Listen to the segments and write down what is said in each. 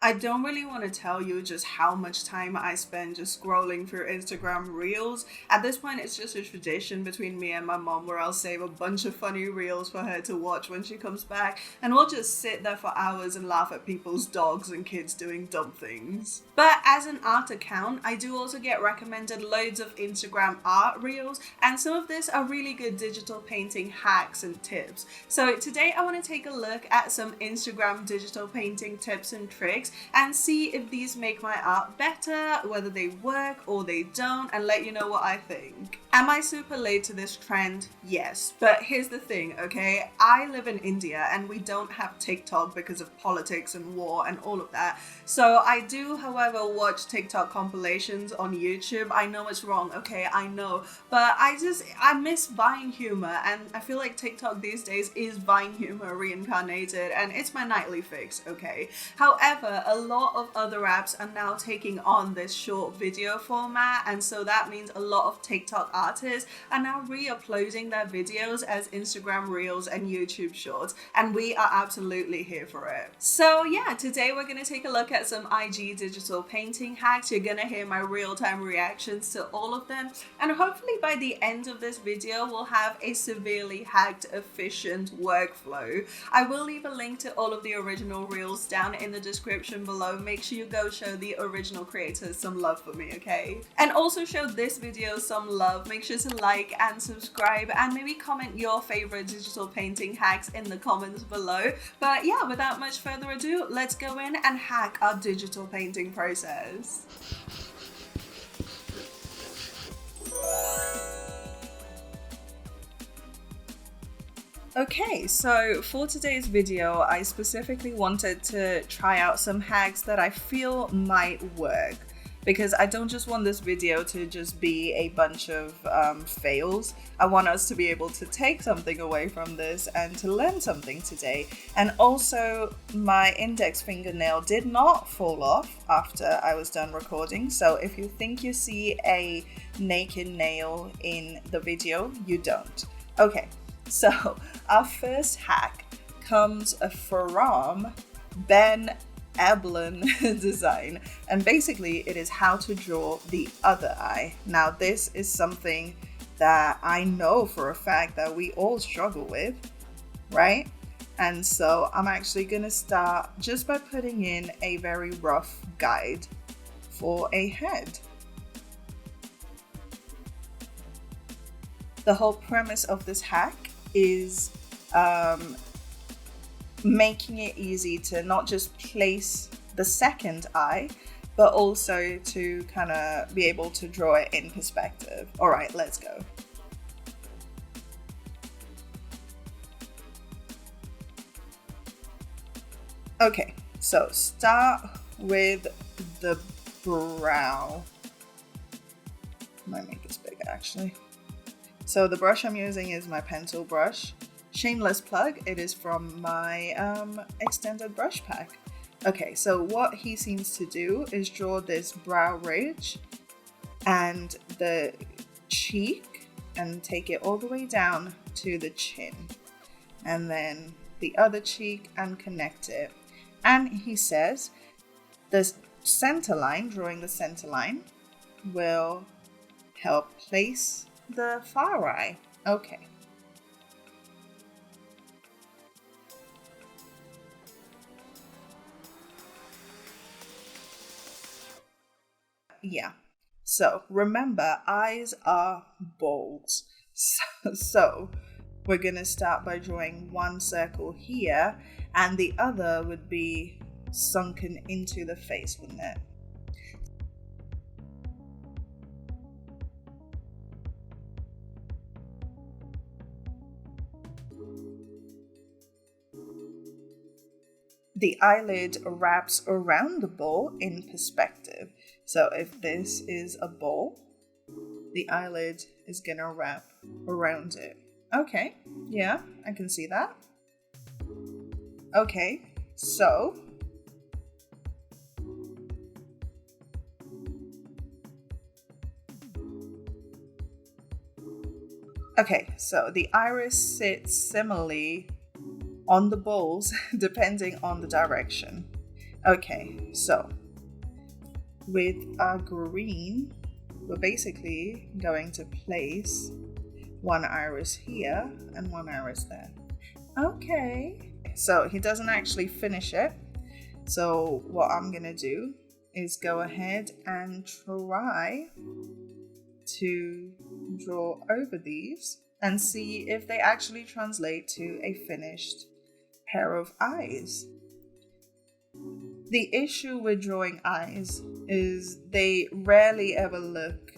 I don't really want to tell you just how much time I spend just scrolling through Instagram reels. At this point, it's just a tradition between me and my mom where I'll save a bunch of funny reels for her to watch when she comes back, and we'll just sit there for hours and laugh at people's dogs and kids doing dumb things. But as an art account, I do also get recommended loads of Instagram art reels, and some of this are really good digital painting hacks and tips. So today I want to take a look at some Instagram digital painting tips and tricks and see if these make my art better, whether they work or they don't, and let you know what I think. Am I super late to this trend? Yes. But here's the thing, okay? I live in India and we don't have TikTok because of politics and war and all of that. So I do, however, watch TikTok compilations on YouTube. I know it's wrong, okay? I know. But I miss Vine humor, and I feel like TikTok these days is Vine humor reincarnated, and it's my nightly fix, okay? However, a lot of other apps are now taking on this short video format, and so that means a lot of TikTok artists are now re-uploading their videos as Instagram Reels and YouTube Shorts, and we are absolutely here for it. So yeah, today we're going to take a look at some IG digital painting hacks. You're going to hear my real-time reactions to all of them, and hopefully by the end of this video we'll have a severely hacked, efficient workflow. I will leave a link to all of the original reels down in the description below. Make sure you go show the original creators some love for me, okay? And also show this video some love. Make sure to like and subscribe, and maybe comment your favorite digital painting hacks in the comments below. But yeah, without much further ado, let's go in and hack our digital painting process. Okay, so for today's video, I specifically wanted to try out some hacks that I feel might work, because I don't just want this video to just be a bunch of fails. I want us to be able to take something away from this and to learn something today. And also, my index fingernail did not fall off after I was done recording, so if you think you see a naked nail in the video, you don't. Okay. So our first hack comes from Ben Eblin Design, and basically it is how to draw the other eye. Now this is something that I know for a fact that we all struggle with, right? And so I'm actually gonna start just by putting in a very rough guide for a head. The whole premise of this hack is making it easy to not just place the second eye, but also to kind of be able to draw it in perspective. All right, let's go. Okay, so start with the brow. Might make this bigger actually. So the brush I'm using is my pencil brush. Shameless plug, it is from my extended brush pack. Okay, so what he seems to do is draw this brow ridge and the cheek and take it all the way down to the chin. And then the other cheek and connect it. And he says the center line, drawing the center line, will help place the far eye. Okay. Yeah. So remember, eyes are balls. So we're gonna start by drawing one circle here, and the other would be sunken into the face, wouldn't it? The eyelid wraps around the ball in perspective. So if this is a ball, the eyelid is gonna wrap around it. Okay, yeah, I can see that. Okay, so the iris sits similarly on the balls depending on the direction. Okay, so with our green, we're basically going to place one iris here and one iris there. Okay, so he doesn't actually finish it. So what I'm gonna do is go ahead and try to draw over these and see if they actually translate to a finished pair of eyes. The issue with drawing eyes is they rarely ever look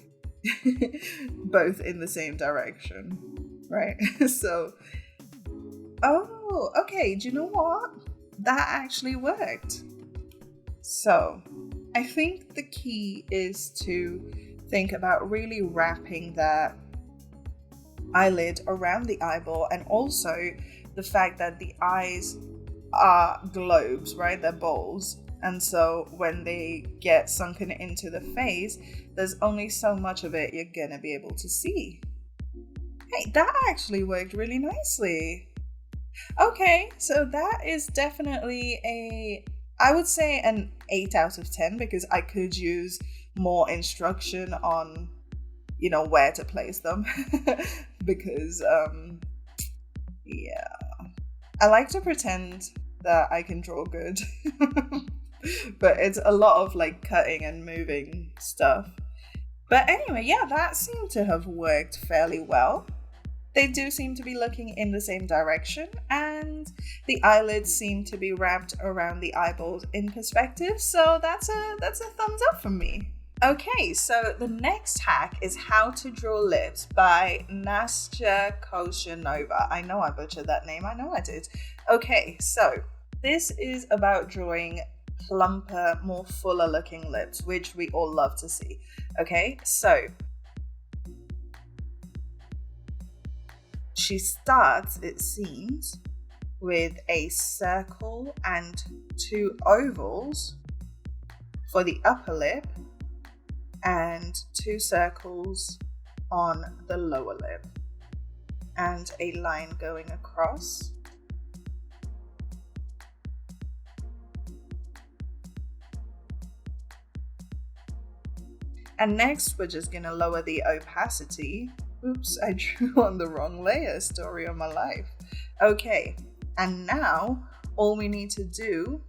both in the same direction, right? So, oh, okay, do you know what? That actually worked. So, I think the key is to think about really wrapping that eyelid around the eyeball, and also the fact that the eyes are globes, right? They're balls. And so when they get sunken into the face, there's only so much of it you're gonna be able to see. Hey, that actually worked really nicely. Okay, so that is definitely I would say an 8 out of 10, because I could use more instruction on, where to place them. Because, yeah. I like to pretend that I can draw good. But it's a lot of cutting and moving stuff. But anyway, yeah, that seemed to have worked fairly well. They do seem to be looking in the same direction, and the eyelids seem to be wrapped around the eyeballs in perspective, so that's a thumbs up from me. Okay, so the next hack is How to Draw Lips by Nastya Koshanova. I know I butchered that name, I know I did. Okay, so this is about drawing plumper, more fuller looking lips, which we all love to see. Okay, so she starts, it seems, with a circle and 2 ovals for the upper lip and 2 circles on the lower lip and a line going across. And next, we're just going to lower the opacity. Oops, I drew on the wrong layer. Story of my life. Okay, and now all we need to do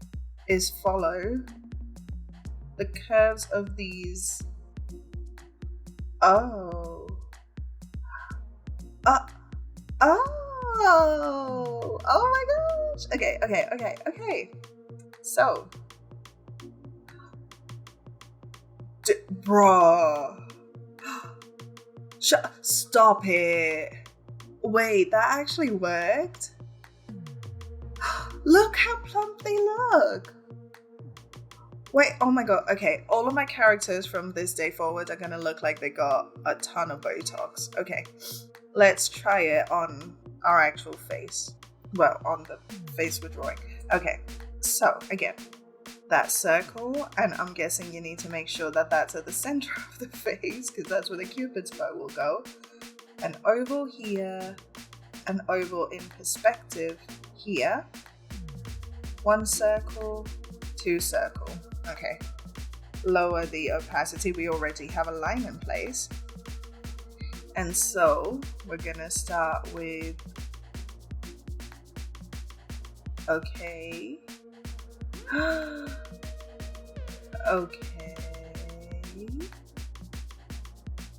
is follow the curves of these. Oh my gosh. Okay. So, bruh. Stop it. Wait, that actually worked? Look how plump they look. Wait, oh my god. Okay, all of my characters from this day forward are gonna look like they got a ton of Botox. Okay, let's try it on our actual face. Well, on the face we're drawing. Okay, so again, that circle, and I'm guessing you need to make sure that that's at the center of the face, because that's where the Cupid's bow will go. An oval here, an oval in perspective here, 1 circle, 2 circle. Okay, lower the opacity. We already have a line in place, and so we're gonna start with, okay. Okay,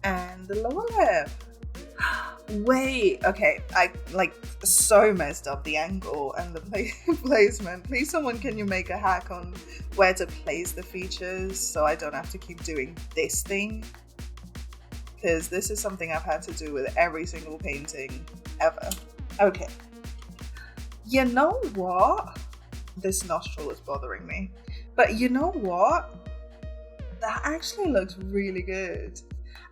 and the lower lip. Wait, okay, I so messed up the angle and the placement. Please, someone, can you make a hack on where to place the features so I don't have to keep doing this thing? Because this is something I've had to do with every single painting ever. Okay, you know what? This nostril is bothering me. But you know what? That actually looks really good.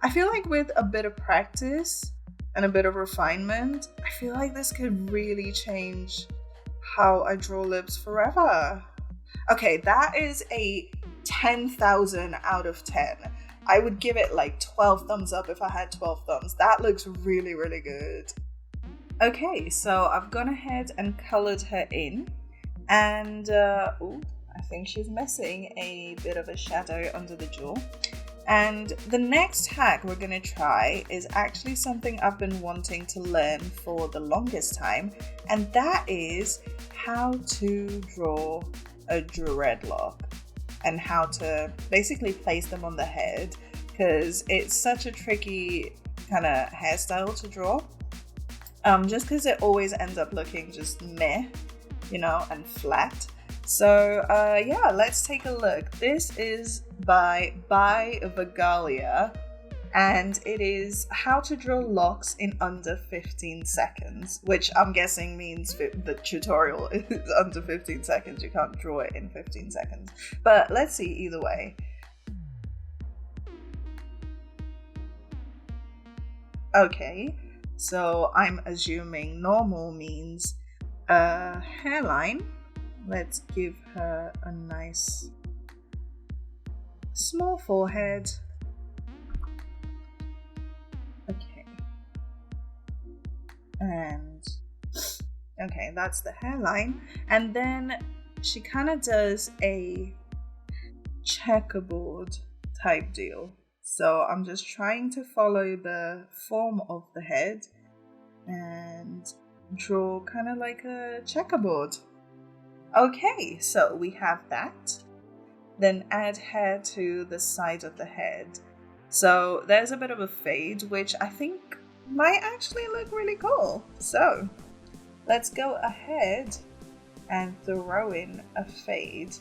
I feel like with a bit of practice and a bit of refinement, I feel like this could really change how I draw lips forever. Okay, that is a 10,000 out of 10. I would give it 12 thumbs up if I had 12 thumbs. That looks really, really good. Okay, so I've gone ahead and colored her in. And, I I think she's missing a bit of a shadow under the jaw. And the next hack we're going to try is actually something I've been wanting to learn for the longest time, and that is how to draw a dreadlock and how to basically place them on the head, because it's such a tricky kind of hairstyle to draw. Just because it always ends up looking just meh, and flat. So yeah, let's take a look. This is by Vagalia, and it is how to draw locks in under 15 seconds, which I'm guessing means the tutorial is under 15 seconds. You can't draw it in 15 seconds. But let's see either way. Okay, so I'm assuming normal means a hairline. Let's give her a nice small forehead. Okay. And okay, that's the hairline. And then she kind of does a checkerboard type deal. So I'm just trying to follow the form of the head and draw kind of like a checkerboard. Okay, so we have that. Then add hair to the side of the head. So there's a bit of a fade, which I think might actually look really cool. So let's go ahead and throw in a fade.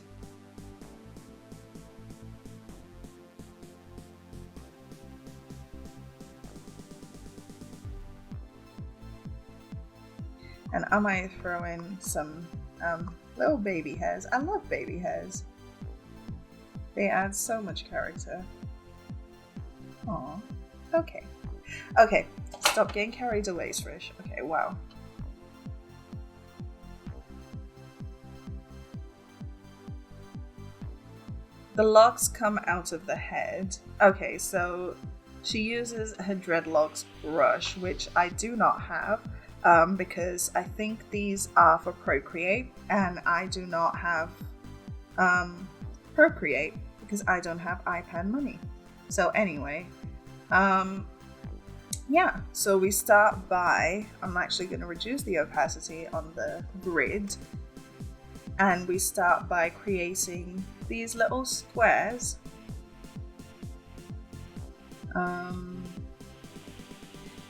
And I might throw in some little baby hairs. I love baby hairs. They add so much character. Aw. Okay. Okay. Stop getting carried away, Srish. Okay, wow. The locks come out of the head. Okay, so she uses her dreadlocks brush, which I do not have. Because I think these are for Procreate, and I do not have Procreate because I don't have iPad money. So anyway, yeah, so we start by, I'm actually going to reduce the opacity on the grid, and we start by creating these little squares.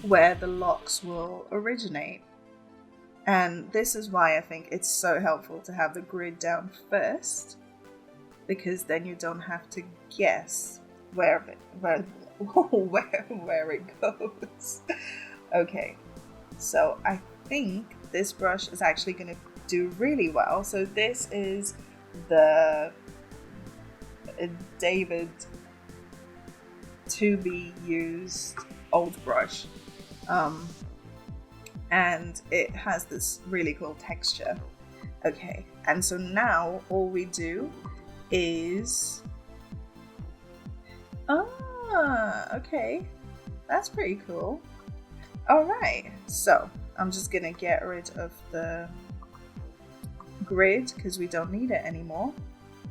Where the locks will originate. And this is why I think it's so helpful to have the grid down first, because then you don't have to guess where it goes. Okay, so I think this brush is actually going to do really well. So this is the David to be used old brush. And it has this really cool texture. Okay, and so now all we do is... okay, that's pretty cool. Alright, so I'm just gonna get rid of the grid because we don't need it anymore,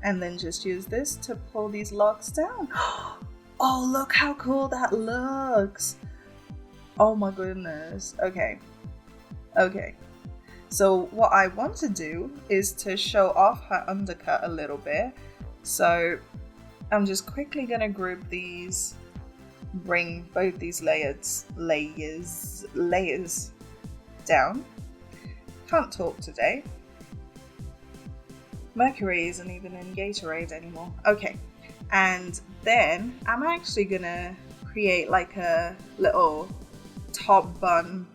and then just use this to pull these locks down. Oh, look how cool that looks! Oh my goodness. Okay. So what I want to do is to show off her undercut a little bit. So I'm just quickly going to group these, bring both these layers down. Can't talk today. Mercury isn't even in Gatorade anymore. Okay. And then I'm actually going to create like a little top bun.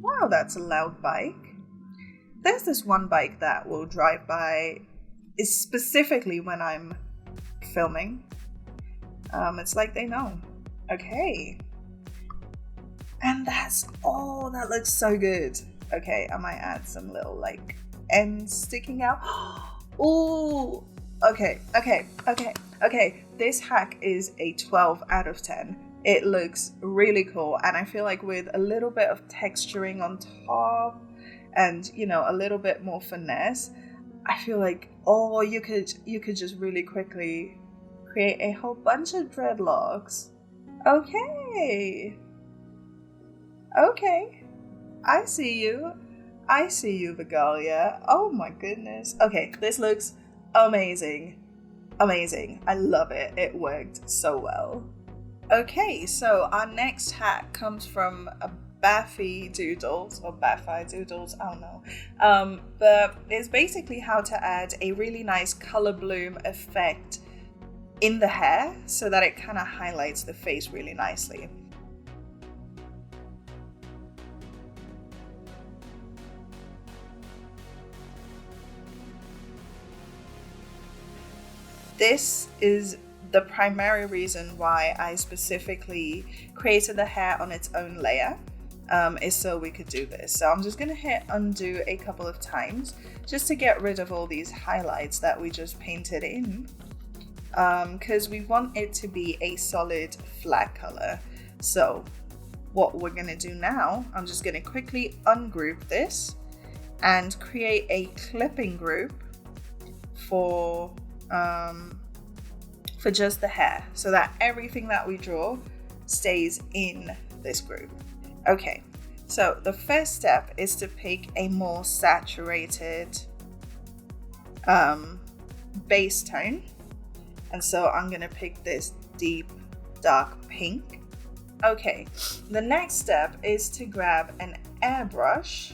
Wow, that's a loud bike. There's this one bike that will drive by, is specifically when I'm filming. It's like they know. Okay. And that's, oh, that looks so good. Okay, I might add some little like ends sticking out. Oh, okay. This hack is a 12 out of 10. It looks really cool, and I feel like with a little bit of texturing on top and, a little bit more finesse, I feel like, or you could just really quickly create a whole bunch of dreadlocks. Okay. Okay. I see you. I see you, Begalia. Oh my goodness. Okay, this looks amazing. Amazing. I love it. It worked so well. Okay, so our next hack comes from a Baffy Doodles or Baffy Doodles, I don't know. But it's basically how to add a really nice color bloom effect in the hair so that it kind of highlights the face really nicely. This is the primary reason why I specifically created the hair on its own layer, is so we could do this. So I'm just going to hit undo a couple of times just to get rid of all these highlights that we just painted in, because we want it to be a solid flat color. So what we're going to do now, I'm just going to quickly ungroup this and create a clipping group for just the hair, so that everything that we draw stays in this group. Okay, so the first step is to pick a more saturated base tone, and so I'm gonna pick this deep dark pink. Okay, the next step is to grab an airbrush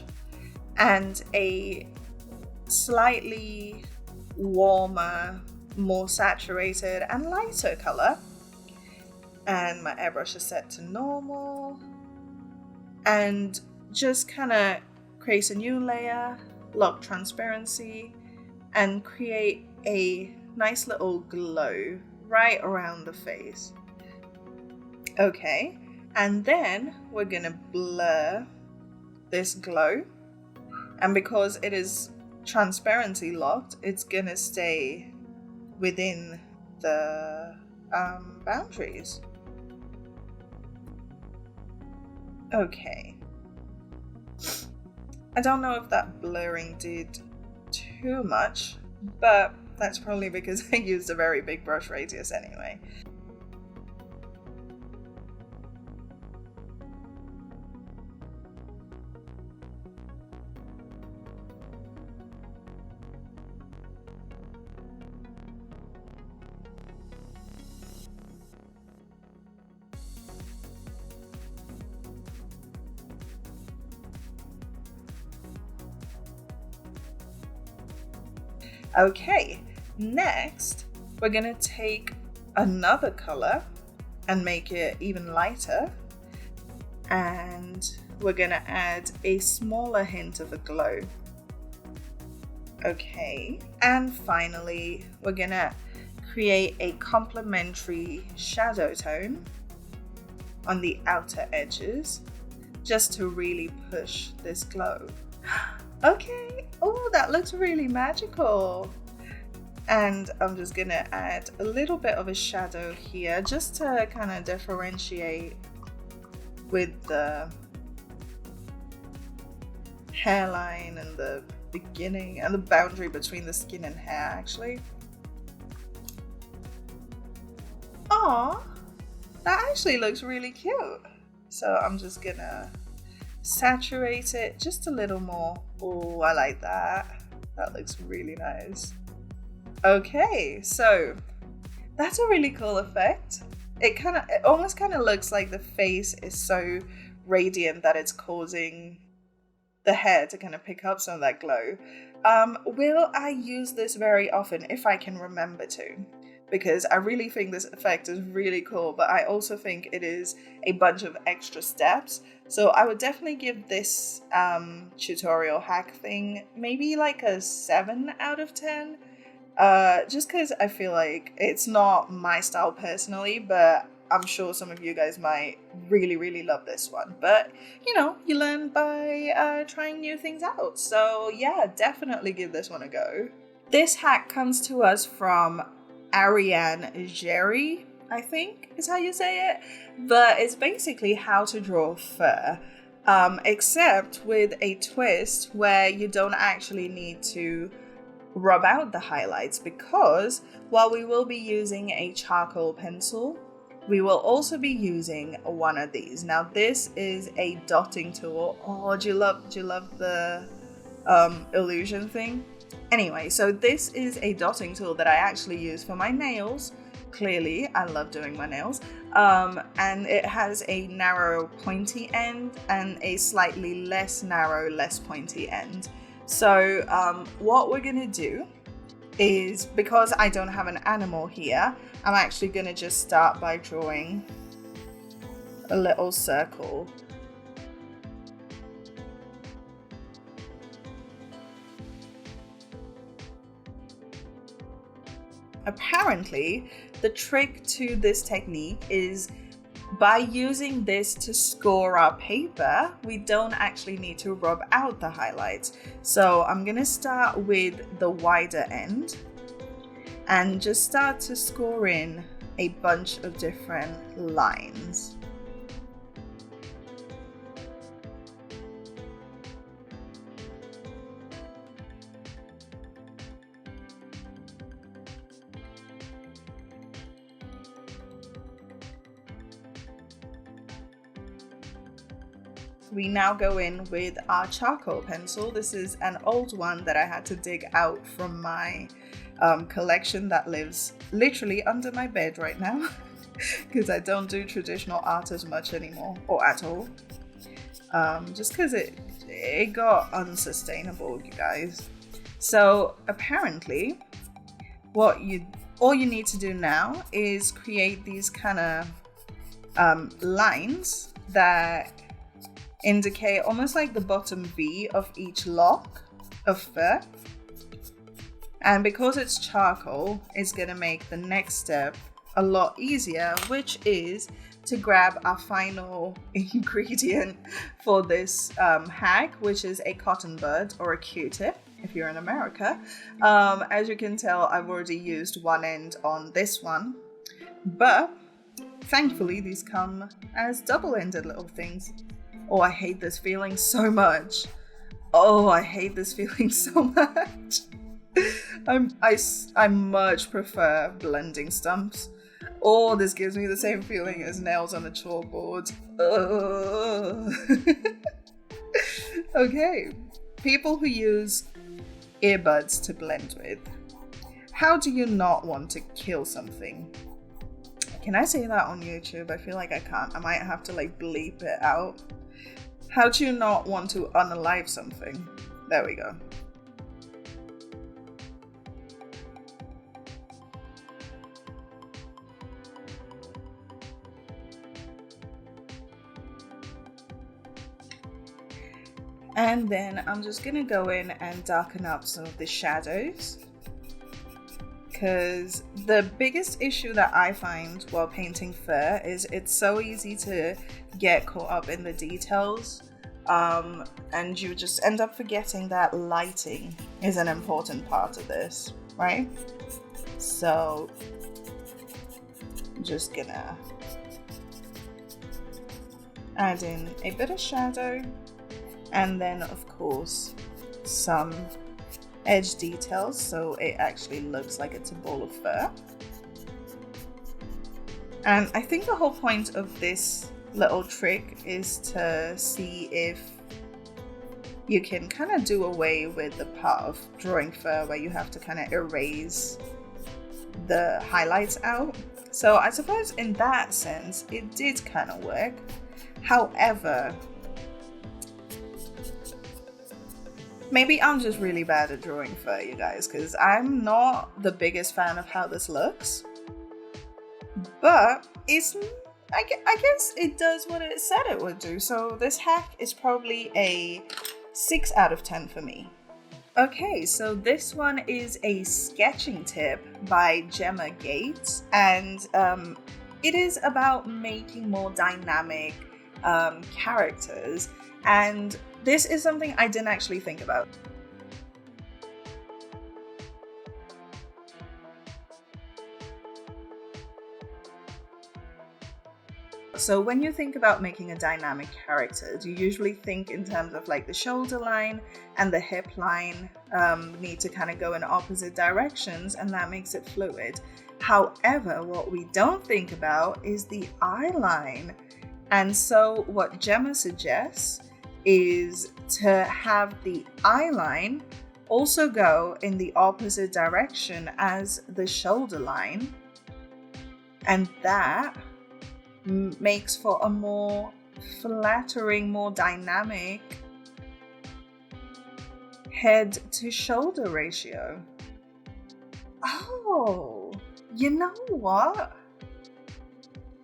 and a slightly warmer, more saturated and lighter color, and my airbrush is set to normal, and just kind of create a new layer, lock transparency, and create a nice little glow right around the face. Okay, and then we're gonna blur this glow, and because it is transparency locked, it's gonna stay within the boundaries. Okay. I don't know if that blurring did too much, but that's probably because I used a very big brush radius anyway. Okay, next we're gonna take another color and make it even lighter, and we're gonna add a smaller hint of a glow. Okay, and finally we're gonna create a complementary shadow tone on the outer edges just to really push this glow. Okay, oh, that looks really magical. And I'm just gonna add a little bit of a shadow here just to kind of differentiate with the hairline and the beginning and the boundary between the skin and hair, actually. Aw, that actually looks really cute. So I'm just gonna saturate it just a little more. Oh, I like that. That looks really nice. Okay, so that's a really cool effect. It almost kind of looks like the face is so radiant that it's causing the hair to kind of pick up some of that glow. Will I use this very often if I can remember to? Because I really think this effect is really cool, but I also think it is a bunch of extra steps. So I would definitely give this tutorial hack thing maybe like a 7 out of 10. Just because I feel like it's not my style personally, but I'm sure some of you guys might really, really love this one. But, you know, you learn by trying new things out. So yeah, definitely give this one a go. This hack comes to us from Ariane Jerry, I think is how you say it. But it's basically how to draw fur, except with a twist where you don't actually need to rub out the highlights, because while we will be using a charcoal pencil, we will also be using one of these. Now this is a dotting tool. Oh, do you love the illusion thing? Anyway, so this is a dotting tool that I actually use for my nails. Clearly, I love doing my nails. And it has a narrow pointy end and a slightly less narrow, less pointy end. So what we're gonna do is, because I don't have an animal here, I'm actually gonna just start by drawing a little circle. Apparently, the trick to this technique is by using this to score our paper, we don't actually need to rub out the highlights. So I'm gonna start with the wider end and just start to score in a bunch of different lines. We now go in with our charcoal pencil. This is an old one that I had to dig out from my collection that lives literally under my bed right now because I don't do traditional art as much anymore, or at all, just because it got unsustainable, you guys. So apparently all you need to do now is create these kind of lines that indicate almost like the bottom V of each lock of fur. And because it's charcoal, it's going to make the next step a lot easier, which is to grab our final ingredient for this hack, which is a cotton bud or a Q-tip if you're in America. As you can tell, I've already used one end on this one, but thankfully these come as double-ended little things. Oh, I hate this feeling so much. Oh, I hate this feeling so much. I much prefer blending stumps. Oh, this gives me the same feeling as nails on a chalkboard. Okay, people who use earbuds to blend with. How do you not want to kill something? Can I say that on YouTube? I feel like I can't. I might have to like bleep it out. How do you not want to unalive something? There we go. And then I'm just gonna go in and darken up some of the shadows, because the biggest issue that I find while painting fur is it's so easy to get caught up in the details, and you just end up forgetting that lighting is an important part of this, right? So I'm just gonna add in a bit of shadow, and then of course some edge details so it actually looks like it's a ball of fur. And I think the whole point of this little trick is to see if you can kind of do away with the part of drawing fur where you have to kind of erase the highlights out. So I suppose in that sense it did kind of work. However, maybe I'm just really bad at drawing fur, you guys, because I'm not the biggest fan of how this looks. But I guess it does what it said it would do. So this hack is probably a 6 out of 10 for me. Okay, so this one is a sketching tip by Gemma Gates, and it is about making more dynamic characters, and this is something I didn't actually think about. So when you think about making a dynamic character, you usually think in terms of like the shoulder line and the hip line need to kind of go in opposite directions, and that makes it fluid. However, what we don't think about is the eye line. And so what Gemma suggests is to have the eye line also go in the opposite direction as the shoulder line. And that makes for a more flattering, more dynamic head to shoulder ratio. Oh, you know what?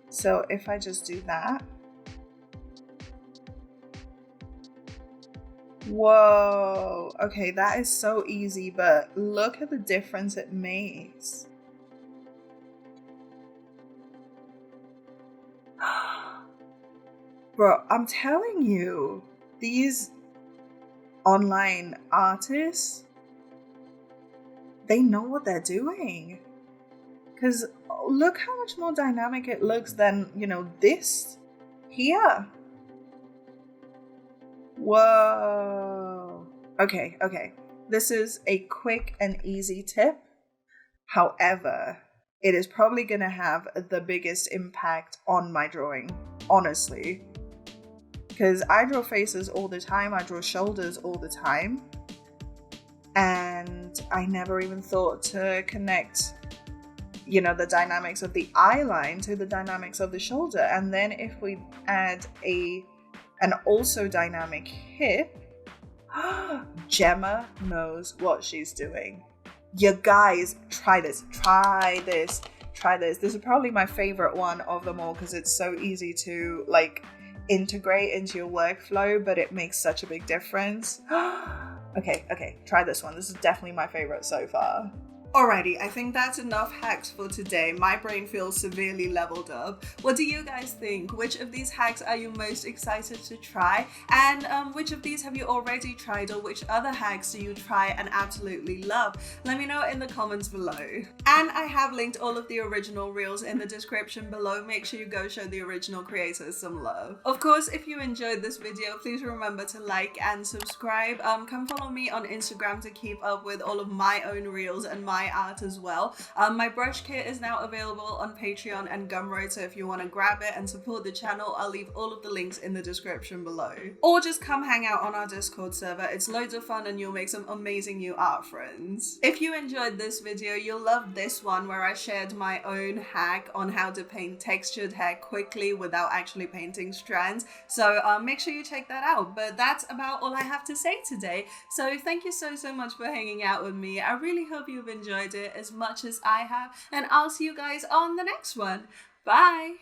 So if I just do that. Whoa, okay, that is so easy, but look at the difference it makes. Bro, I'm telling you, these online artists, they know what they're doing. Because look how much more dynamic it looks than, this here. Whoa. Okay. This is a quick and easy tip. However, it is probably going to have the biggest impact on my drawing, honestly. Because I draw faces all the time, I draw shoulders all the time. And I never even thought to connect, the dynamics of the eye line to the dynamics of the shoulder. And then if we add an also dynamic hip, Gemma knows what she's doing. You guys, try this. This is probably my favorite one of them all because it's so easy to integrate into your workflow, but it makes such a big difference. Okay, try this one. This is definitely my favorite so far. Alrighty, I think that's enough hacks for today. My brain feels severely leveled up. What do you guys think? Which of these hacks are you most excited to try? And which of these have you already tried, or which other hacks do you try and absolutely love? Let me know in the comments below. And I have linked all of the original reels in the description below. Make sure you go show the original creators some love. Of course, if you enjoyed this video, please remember to like and subscribe. Come follow me on Instagram to keep up with all of my own reels and my art as well. My brush kit is now available on Patreon and Gumroad, so if you want to grab it and support the channel, I'll leave all of the links in the description below. Or just come hang out on our Discord server. It's loads of fun and you'll make some amazing new art friends. If you enjoyed this video, you'll love this one where I shared my own hack on how to paint textured hair quickly without actually painting strands. So make sure you check that out. But that's about all I have to say today. So thank you so much for hanging out with me. I really hope you've enjoyed it as much as I have, and I'll see you guys on the next one. Bye!